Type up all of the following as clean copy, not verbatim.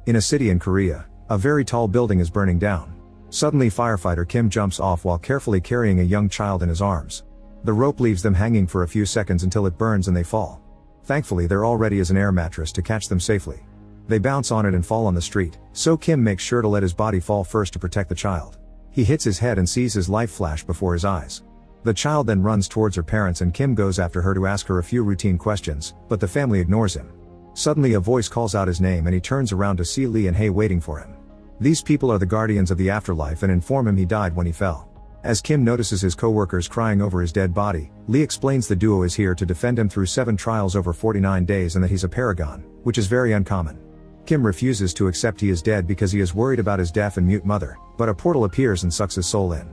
In a city in Korea, a very tall building is burning down. Suddenly firefighter Kim jumps off while carefully carrying a young child in his arms. The rope leaves them hanging for a few seconds until it burns and they fall. Thankfully there already is an air mattress to catch them safely. They bounce on it and fall on the street, so Kim makes sure to let his body fall first to protect the child. He hits his head and sees his life flash before his eyes. The child then runs towards her parents and Kim goes after her to ask her a few routine questions, but the family ignores him. Suddenly a voice calls out his name and he turns around to see Lee and Hae waiting for him. These people are the guardians of the afterlife and inform him he died when he fell. As Kim notices his co-workers crying over his dead body, Lee explains the duo is here to defend him through 7 trials over 49 days and that he's a paragon, which is very uncommon. Kim refuses to accept he is dead because he is worried about his deaf and mute mother, but a portal appears and sucks his soul in.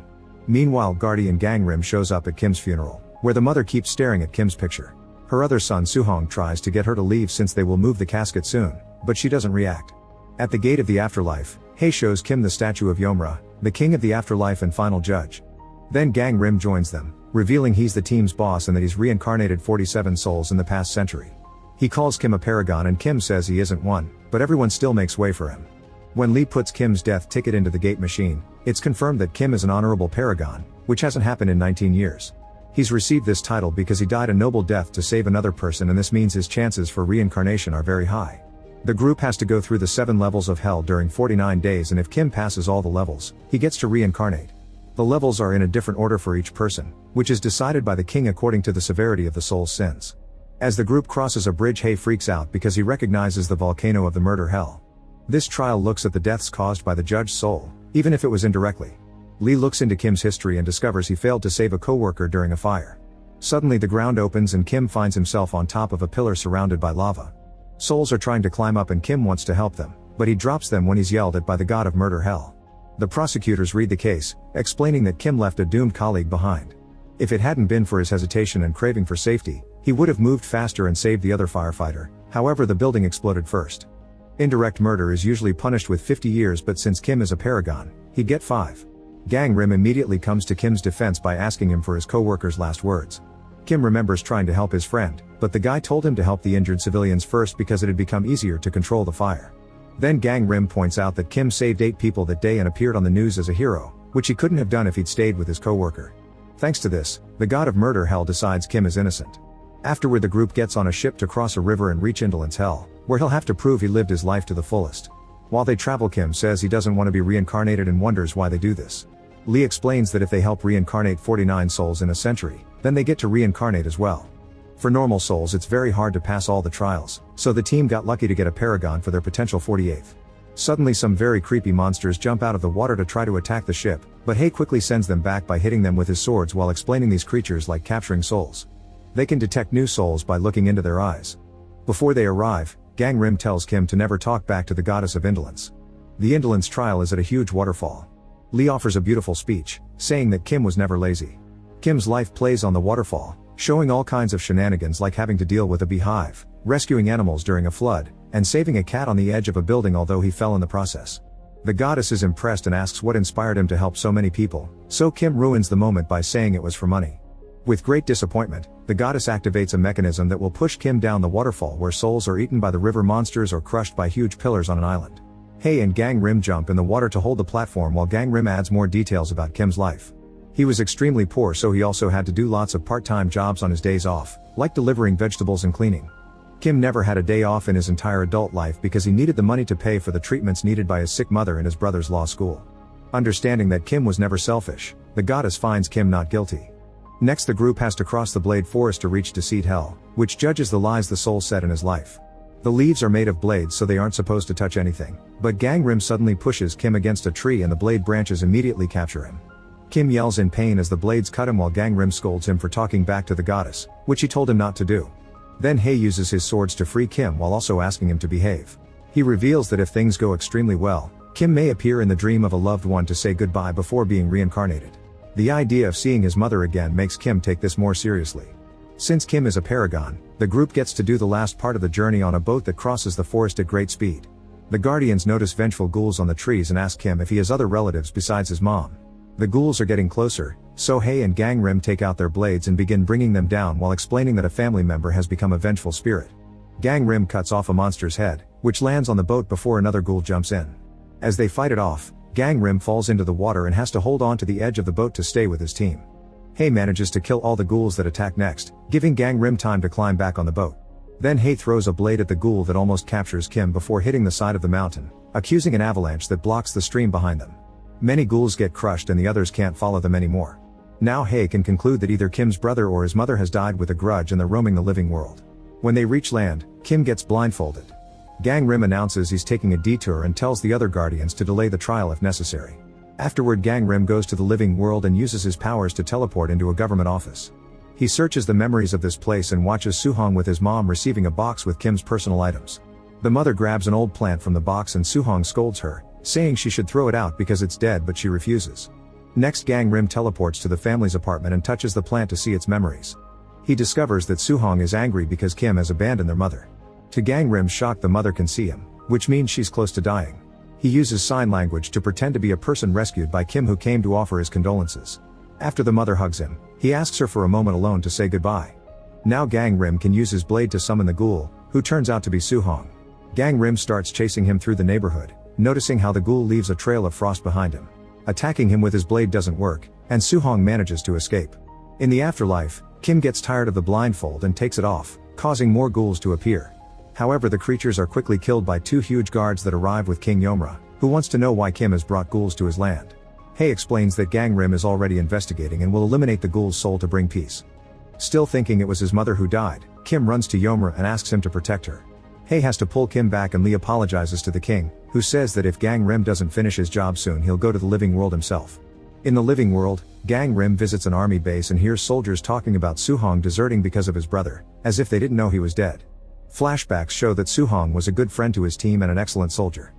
Meanwhile guardian Gangrim shows up at Kim's funeral, where the mother keeps staring at Kim's picture. Her other son Suhong tries to get her to leave since they will move the casket soon, but she doesn't react. At the gate of the afterlife, Hae shows Kim the statue of Yomra, the king of the afterlife and final judge. Then Gangrim joins them, revealing he's the team's boss and that he's reincarnated 47 souls in the past century. He calls Kim a paragon and Kim says he isn't one, but everyone still makes way for him. When Lee puts Kim's death ticket into the gate machine, it's confirmed that Kim is an honorable paragon, which hasn't happened in 19 years. He's received this title because he died a noble death to save another person and this means his chances for reincarnation are very high. The group has to go through the 7 levels of hell during 49 days and if Kim passes all the levels, he gets to reincarnate. The levels are in a different order for each person, which is decided by the king according to the severity of the soul's sins. As the group crosses a bridge, Hae freaks out because he recognizes the volcano of the murder hell. This trial looks at the deaths caused by the judge's soul, even if it was indirectly. Lee looks into Kim's history and discovers he failed to save a co-worker during a fire. Suddenly the ground opens and Kim finds himself on top of a pillar surrounded by lava. Souls are trying to climb up and Kim wants to help them, but he drops them when he's yelled at by the god of murder hell. The prosecutors read the case, explaining that Kim left a doomed colleague behind. If it hadn't been for his hesitation and craving for safety, he would have moved faster and saved the other firefighter, however the building exploded first. Indirect murder is usually punished with 50 years but since Kim is a paragon, he'd get 5. Gangrim immediately comes to Kim's defense by asking him for his co-worker's last words. Kim remembers trying to help his friend, but the guy told him to help the injured civilians first because it had become easier to control the fire. Then Gangrim points out that Kim saved 8 people that day and appeared on the news as a hero, which he couldn't have done if he'd stayed with his co-worker. Thanks to this, the god of murder hell decides Kim is innocent. Afterward the group gets on a ship to cross a river and reach Indolence Hell, where he'll have to prove he lived his life to the fullest. While they travel, Kim says he doesn't want to be reincarnated and wonders why they do this. Lee explains that if they help reincarnate 49 souls in a century, then they get to reincarnate as well. For normal souls it's very hard to pass all the trials, so the team got lucky to get a paragon for their potential 48th. Suddenly some very creepy monsters jump out of the water to try to attack the ship, but Hae quickly sends them back by hitting them with his swords while explaining these creatures like capturing souls. They can detect new souls by looking into their eyes. Before they arrive, Gangrim tells Kim to never talk back to the goddess of indolence. The indolence trial is at a huge waterfall. Lee offers a beautiful speech, saying that Kim was never lazy. Kim's life plays on the waterfall, showing all kinds of shenanigans like having to deal with a beehive, rescuing animals during a flood, and saving a cat on the edge of a building although he fell in the process. The goddess is impressed and asks what inspired him to help so many people, so Kim ruins the moment by saying it was for money. With great disappointment, the goddess activates a mechanism that will push Kim down the waterfall where souls are eaten by the river monsters or crushed by huge pillars on an island. Hae and Gangrim jump in the water to hold the platform while Gangrim adds more details about Kim's life. He was extremely poor so he also had to do lots of part-time jobs on his days off, like delivering vegetables and cleaning. Kim never had a day off in his entire adult life because he needed the money to pay for the treatments needed by his sick mother and his brother's law school. Understanding that Kim was never selfish, the goddess finds Kim not guilty. Next the group has to cross the Blade Forest to reach Deceit Hell, which judges the lies the soul said in his life. The leaves are made of blades so they aren't supposed to touch anything, but Gangrim suddenly pushes Kim against a tree and the blade branches immediately capture him. Kim yells in pain as the blades cut him while Gangrim scolds him for talking back to the goddess, which he told him not to do. Then Hae uses his swords to free Kim while also asking him to behave. He reveals that if things go extremely well, Kim may appear in the dream of a loved one to say goodbye before being reincarnated. The idea of seeing his mother again makes Kim take this more seriously. Since Kim is a paragon, the group gets to do the last part of the journey on a boat that crosses the forest at great speed. The guardians notice vengeful ghouls on the trees and ask him if he has other relatives besides his mom. The ghouls are getting closer, so Hae and Gangrim take out their blades and begin bringing them down while explaining that a family member has become a vengeful spirit. Gangrim cuts off a monster's head, which lands on the boat before another ghoul jumps in. As they fight it off, Gang Rim falls into the water and has to hold on to the edge of the boat to stay with his team. Hei manages to kill all the ghouls that attack next, giving Gang Rim time to climb back on the boat. Then Hei throws a blade at the ghoul that almost captures Kim before hitting the side of the mountain, accusing an avalanche that blocks the stream behind them. Many ghouls get crushed and the others can't follow them anymore. Now Hei can conclude that either Kim's brother or his mother has died with a grudge and they're roaming the living world. When they reach land, Kim gets blindfolded. Gang Rim announces he's taking a detour and tells the other guardians to delay the trial if necessary. Afterward, Gang Rim goes to the living world and uses his powers to teleport into a government office. He searches the memories of this place and watches Suhong with his mom receiving a box with Kim's personal items. The mother grabs an old plant from the box and Suhong scolds her, saying she should throw it out because it's dead, but she refuses. Next, Gang Rim teleports to the family's apartment and touches the plant to see its memories. He discovers that Suhong is angry because Kim has abandoned their mother. To Gang Rim's shock, the mother can see him, which means she's close to dying. He uses sign language to pretend to be a person rescued by Kim who came to offer his condolences. After the mother hugs him, he asks her for a moment alone to say goodbye. Now Gang Rim can use his blade to summon the ghoul, who turns out to be Suhong. Gang Rim starts chasing him through the neighborhood, noticing how the ghoul leaves a trail of frost behind him. Attacking him with his blade doesn't work, and Suhong manages to escape. In the afterlife, Kim gets tired of the blindfold and takes it off, causing more ghouls to appear. However, the creatures are quickly killed by two huge guards that arrive with King Yomra, who wants to know why Kim has brought ghouls to his land. Hei explains that Gang Rim is already investigating and will eliminate the ghoul's soul to bring peace. Still thinking it was his mother who died, Kim runs to Yomra and asks him to protect her. Hei has to pull Kim back and Lee apologizes to the king, who says that if Gang Rim doesn't finish his job soon, he'll go to the living world himself. In the living world, Gang Rim visits an army base and hears soldiers talking about Suhong deserting because of his brother, as if they didn't know he was dead. Flashbacks show that Suhong was a good friend to his team and an excellent soldier.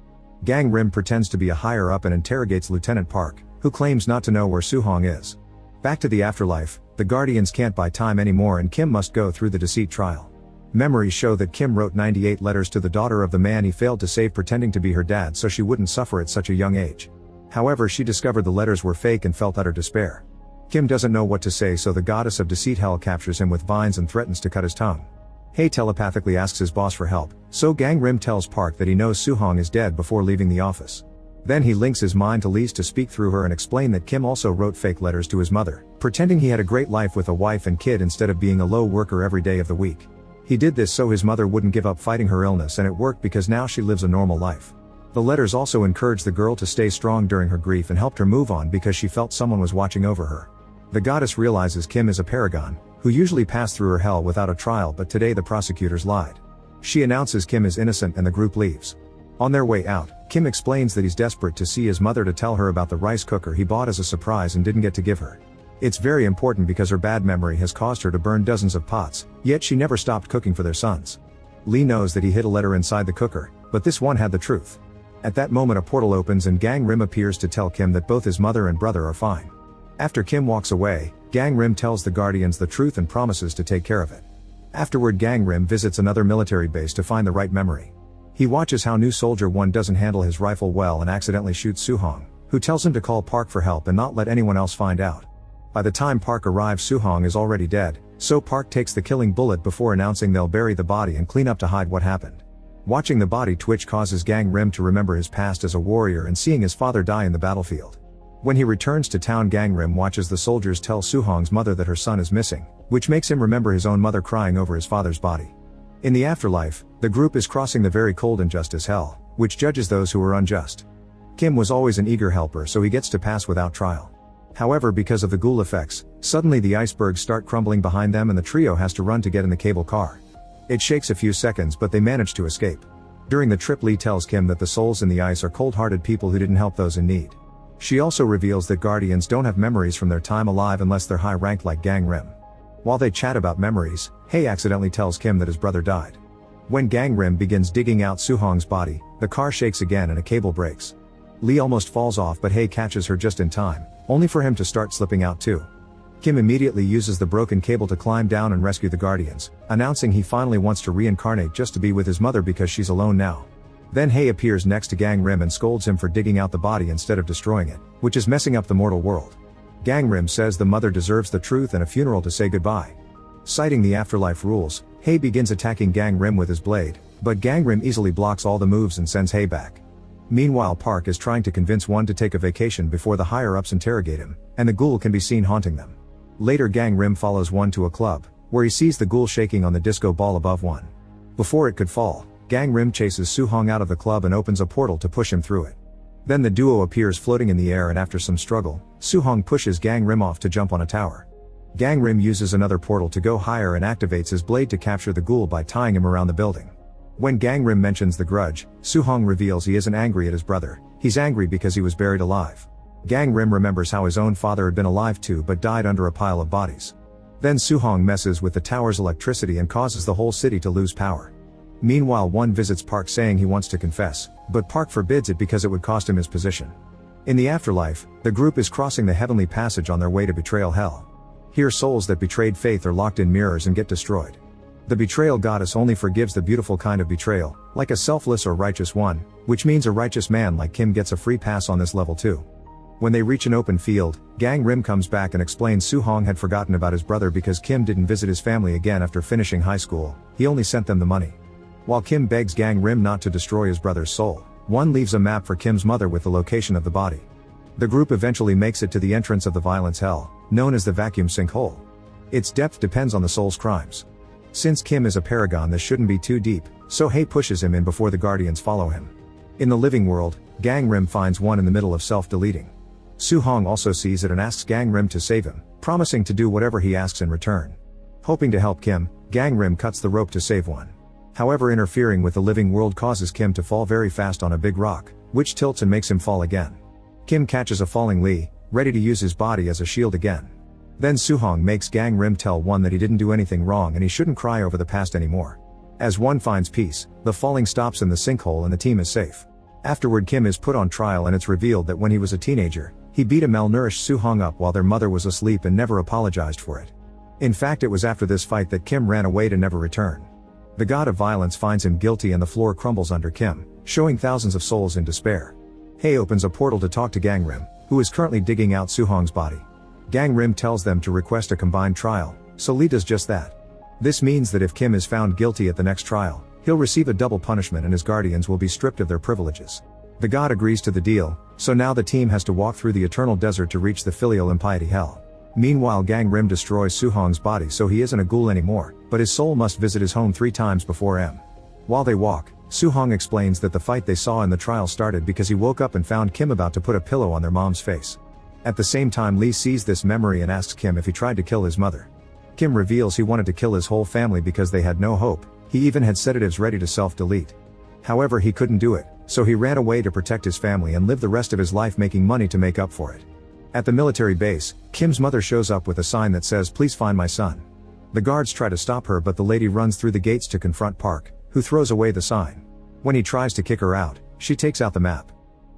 Gang Rim pretends to be a higher up and interrogates Lieutenant Park, who claims not to know where Suhong is. Back to the afterlife, the Guardians can't buy time anymore and Kim must go through the deceit trial. Memories show that Kim wrote 98 letters to the daughter of the man he failed to save, pretending to be her dad so she wouldn't suffer at such a young age. However, she discovered the letters were fake and felt utter despair. Kim doesn't know what to say, so the goddess of deceit Hel captures him with vines and threatens to cut his tongue. Hei telepathically asks his boss for help, so Gang Rim tells Park that he knows Suhong is dead before leaving the office. Then he links his mind to Lee's to speak through her and explain that Kim also wrote fake letters to his mother, pretending he had a great life with a wife and kid instead of being a low worker every day of the week. He did this so his mother wouldn't give up fighting her illness, and it worked because now she lives a normal life. The letters also encouraged the girl to stay strong during her grief and helped her move on because she felt someone was watching over her. The goddess realizes Kim is a paragon, who usually passed through her hell without a trial, but today the prosecutors lied. She announces Kim is innocent and the group leaves. On their way out, Kim explains that he's desperate to see his mother to tell her about the rice cooker he bought as a surprise and didn't get to give her. It's very important because her bad memory has caused her to burn dozens of pots, yet she never stopped cooking for their sons. Lee knows that he hid a letter inside the cooker, but this one had the truth. At that moment, a portal opens and Gang Rim appears to tell Kim that both his mother and brother are fine. After Kim walks away, Gang Rim tells the Guardians the truth and promises to take care of it. Afterward, Gang Rim visits another military base to find the right memory. He watches how new Soldier 1 doesn't handle his rifle well and accidentally shoots Suhong, who tells him to call Park for help and not let anyone else find out. By the time Park arrives, Suhong is already dead, so Park takes the killing bullet before announcing they'll bury the body and clean up to hide what happened. Watching the body twitch causes Gang Rim to remember his past as a warrior and seeing his father die in the battlefield. When he returns to town, Gang Rim watches the soldiers tell Suhong's mother that her son is missing, which makes him remember his own mother crying over his father's body. In the afterlife, the group is crossing the very cold injustice hell, which judges those who are unjust. Kim was always an eager helper, so he gets to pass without trial. However, because of the ghoul effects, suddenly the icebergs start crumbling behind them and the trio has to run to get in the cable car. It shakes a few seconds, but they manage to escape. During the trip, Lee tells Kim that the souls in the ice are cold-hearted people who didn't help those in need. She also reveals that Guardians don't have memories from their time alive unless they're high-ranked like Gang Rim. While they chat about memories, Hei accidentally tells Kim that his brother died. When Gang Rim begins digging out Suhong's body, the car shakes again and a cable breaks. Lee almost falls off, but Hei catches her just in time, only for him to start slipping out too. Kim immediately uses the broken cable to climb down and rescue the Guardians, announcing he finally wants to reincarnate just to be with his mother because she's alone now. Then Hei appears next to Gang Rim and scolds him for digging out the body instead of destroying it, which is messing up the mortal world. Gang Rim says the mother deserves the truth and a funeral to say goodbye. Citing the afterlife rules, Hei begins attacking Gang Rim with his blade, but Gang Rim easily blocks all the moves and sends Hei back. Meanwhile, Park is trying to convince one to take a vacation before the higher-ups interrogate him, and the ghoul can be seen haunting them. Later, Gang Rim follows one to a club, where he sees the ghoul shaking on the disco ball above one. Before it could fall, Gang Rim chases Su-hong out of the club and opens a portal to push him through it. Then the duo appears floating in the air, and after some struggle, Su-hong pushes Gang Rim off to jump on a tower. Gang Rim uses another portal to go higher and activates his blade to capture the ghoul by tying him around the building. When Gang Rim mentions the grudge, Su-hong reveals he isn't angry at his brother, he's angry because he was buried alive. Gang Rim remembers how his own father had been alive too but died under a pile of bodies. Then Su-hong messes with the tower's electricity and causes the whole city to lose power. Meanwhile, one visits Park saying he wants to confess, but Park forbids it because it would cost him his position. In the afterlife, the group is crossing the heavenly passage on their way to betrayal hell. Here, souls that betrayed faith are locked in mirrors and get destroyed. The betrayal goddess only forgives the beautiful kind of betrayal, like a selfless or righteous one, which means a righteous man like Kim gets a free pass on this level too. When they reach an open field, Gang Rim comes back and explains Su-hong had forgotten about his brother because Kim didn't visit his family again after finishing high school, he only sent them the money. While Kim begs Gang Rim not to destroy his brother's soul, one leaves a map for Kim's mother with the location of the body. The group eventually makes it to the entrance of the violence hell, known as the vacuum sinkhole. Its depth depends on the soul's crimes. Since Kim is a paragon, this shouldn't be too deep, so Hei pushes him in before the guardians follow him. In the living world, Gang Rim finds one in the middle of self-deleting. Su-hong also sees it and asks Gang Rim to save him, promising to do whatever he asks in return. Hoping to help Kim, Gang Rim cuts the rope to save one. However, interfering with the living world causes Kim to fall very fast on a big rock, which tilts and makes him fall again. Kim catches a falling Lee, ready to use his body as a shield again. Then Su-hong makes Gang Rim tell one that he didn't do anything wrong and he shouldn't cry over the past anymore. As one finds peace, the falling stops in the sinkhole and the team is safe. Afterward, Kim is put on trial and it's revealed that when he was a teenager, he beat a malnourished Su-hong up while their mother was asleep and never apologized for it. In fact, it was after this fight that Kim ran away to never return. The god of violence finds him guilty and the floor crumbles under Kim, showing thousands of souls in despair. Hei opens a portal to talk to Gang Rim, who is currently digging out Su-hong's body. Gang Rim tells them to request a combined trial, so Lee does just that. This means that if Kim is found guilty at the next trial, he'll receive a double punishment and his guardians will be stripped of their privileges. The god agrees to the deal, so now the team has to walk through the eternal desert to reach the filial and piety hell. Meanwhile, Gang Rim destroys Su-hong's body so he isn't a ghoul anymore, but his soul must visit his home 3 times before M. While they walk, Su-hong explains that the fight they saw in the trial started because he woke up and found Kim about to put a pillow on their mom's face. At the same time, Lee sees this memory and asks Kim if he tried to kill his mother. Kim reveals he wanted to kill his whole family because they had no hope, he even had sedatives ready to self-delete. However, he couldn't do it, so he ran away to protect his family and live the rest of his life making money to make up for it. At the military base, Kim's mother shows up with a sign that says, "Please find my son." The guards try to stop her, but the lady runs through the gates to confront Park, who throws away the sign. When he tries to kick her out, she takes out the map.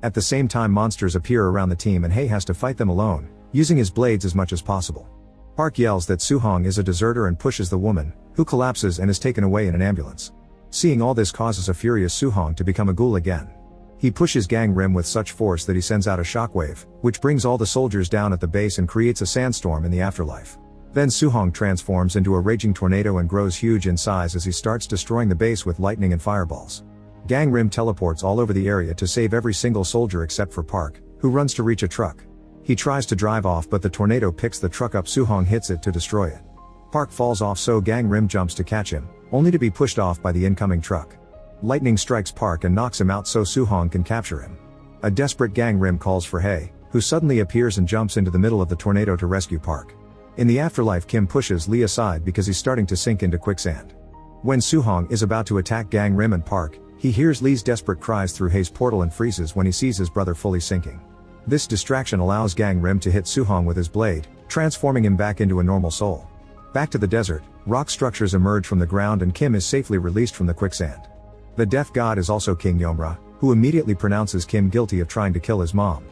At the same time, monsters appear around the team and Hei has to fight them alone, using his blades as much as possible. Park yells that Su-hong is a deserter and pushes the woman, who collapses and is taken away in an ambulance. Seeing all this causes a furious Su-hong to become a ghoul again. He pushes Gang Rim with such force that he sends out a shockwave, which brings all the soldiers down at the base and creates a sandstorm in the afterlife. Then Su-hong transforms into a raging tornado and grows huge in size as he starts destroying the base with lightning and fireballs. Gang Rim teleports all over the area to save every single soldier except for Park, who runs to reach a truck. He tries to drive off, but the tornado picks the truck up. Su-hong hits it to destroy it. Park falls off, so Gang Rim jumps to catch him, only to be pushed off by the incoming truck. Lightning strikes Park and knocks him out so Su-hong can capture him. A desperate Gang Rim calls for Hei, who suddenly appears and jumps into the middle of the tornado to rescue Park. In the afterlife, Kim pushes Lee aside because he's starting to sink into quicksand. When Su-hong is about to attack Gang Rim and Park, he hears Lee's desperate cries through Hei's portal and freezes when he sees his brother fully sinking. This distraction allows Gang Rim to hit Su-hong with his blade, transforming him back into a normal soul. Back to the desert, rock structures emerge from the ground and Kim is safely released from the quicksand. The death god is also King Yomra, who immediately pronounces Kim guilty of trying to kill his mom.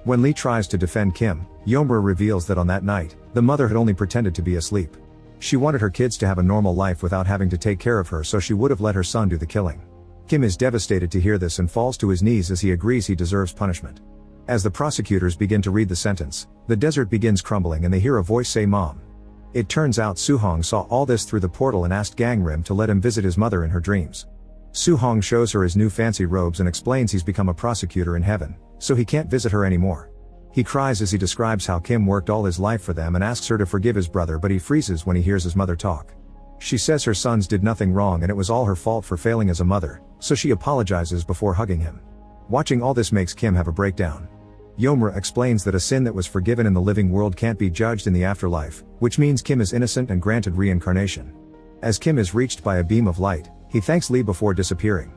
When Lee tries to defend Kim, Yomra reveals that on that night, the mother had only pretended to be asleep. She wanted her kids to have a normal life without having to take care of her, so she would have let her son do the killing. Kim is devastated to hear this and falls to his knees as he agrees he deserves punishment. As the prosecutors begin to read the sentence, the desert begins crumbling and they hear a voice say, "Mom." It turns out Su-hong saw all this through the portal and asked Gang-rim to let him visit his mother in her dreams. Su-hong shows her his new fancy robes and explains he's become a prosecutor in heaven, so he can't visit her anymore. He cries as he describes how Kim worked all his life for them and asks her to forgive his brother, but he freezes when he hears his mother talk. She says her sons did nothing wrong and it was all her fault for failing as a mother, so she apologizes before hugging him. Watching all this makes Kim have a breakdown. Yomra explains that a sin that was forgiven in the living world can't be judged in the afterlife, which means Kim is innocent and granted reincarnation. As Kim is reached by a beam of light, he thanks Lee before disappearing.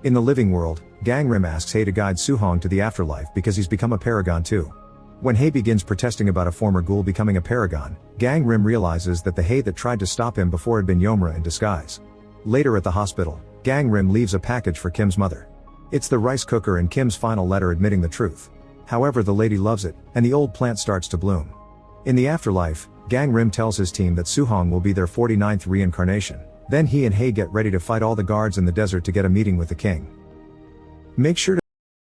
In the living world, Gang-rim asks Hae to guide Su-hong to the afterlife because he's become a paragon too. When Hae begins protesting about a former ghoul becoming a paragon, Gang-rim realizes that the Hae that tried to stop him before had been Yomra in disguise. Later at the hospital, Gang-rim leaves a package for Kim's mother. It's the rice cooker and Kim's final letter admitting the truth. However, the lady loves it, and the old plant starts to bloom. In the afterlife, Gang-rim tells his team that Su-hong will be their 49th reincarnation. Then he and Hae get ready to fight all the guards in the desert to get a meeting with the king. Make sure to